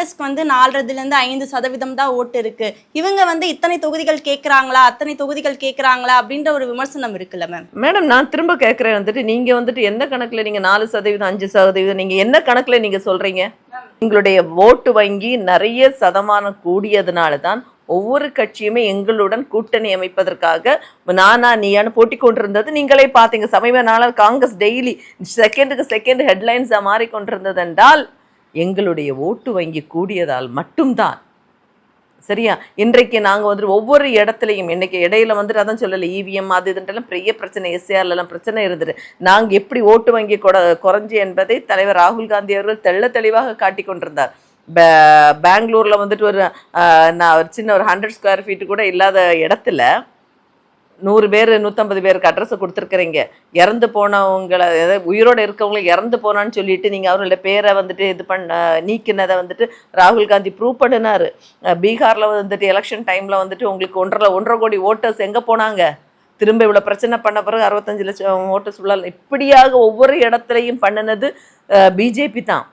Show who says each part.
Speaker 1: காங்கிரஸ்க்கு வந்து 4.5% தான் ஓட்டு இருக்கு. இவங்க வந்து இத்தனை தொகுதிகள் கேட்கறாங்களா, அத்தனை தொகுதிகள் கேட்கறாங்களா அப்படின்ற ஒரு விமர்சனம் இருக்குல்ல மேம்.
Speaker 2: மேடம் நான் திரும்ப கேட்கிறேன் வந்துட்டு, நீங்க வந்துட்டு எந்த கணக்குல நீங்க 4%, 5%, நீங்க என்ன கணக்குல நீங்க சொல்றீங்க? எங்களுடைய ஓட்டு வங்கி நிறைய சதமானம் கூடியதுனால தான் ஒவ்வொரு கட்சியுமே எங்களுடன் கூட்டணி அமைப்பதற்காக நானா நீயான்னு போட்டி கொண்டிருந்தது நீங்களே பார்த்தீங்க. சமீப நாளால் காங்கிரஸ் டெய்லி செகண்டுக்கு செகண்ட் ஹெட்லைன்ஸா மாறிக்கொண்டிருந்தது என்றால் எங்களுடைய ஓட்டு வங்கி கூடியதால் மட்டும்தான். சரியா? இன்றைக்கு நாங்கள் வந்துட்டு ஒவ்வொரு இடத்துலையும் இன்னைக்கு இடையில வந்துட்டு அதான் சொல்லலை, இவிஎம் அது இதுன்றெல்லாம் பெரிய பிரச்சனை, எஸ்ஏஆர்லாம் பிரச்சனை இருந்தது. நாங்கள் எப்படி ஓட்டு வங்கி குறைஞ்சி என்பதை தலைவர் ராகுல் காந்தி அவர்கள் தெள்ள தெளிவாக காட்டி கொண்டிருந்தார். பெங்களூர்ல வந்துட்டு ஒரு சின்ன ஒரு 100 ஸ்கொயர் ஃபீட்டு கூட இல்லாத இடத்துல 100 பேர் 150 பேருக்கு அட்ரஸ் கொடுத்துருக்குறீங்க. இறந்து போனவங்களை உயிரோடு இருக்கவங்களுக்கு இறந்து போனான்னு சொல்லிட்டு நீங்கள் அவர்களோட பேரை வந்துட்டு இது நீக்கினதை வந்துட்டு ராகுல் காந்தி ப்ரூவ் பண்ணினார். பீகாரில் வந்துட்டு எலெக்ஷன் டைமில் வந்துட்டு உங்களுக்கு 1.5 கோடி ஓட்டர்ஸ் எங்கே போனாங்க? திரும்ப இவ்வளோ பிரச்சனை பண்ண பிறகு 65 லட்சம் ஓட்டர்ஸ் உள்ள இப்படியாக ஒவ்வொரு இடத்துலையும் பண்ணினது பிஜேபி தான்.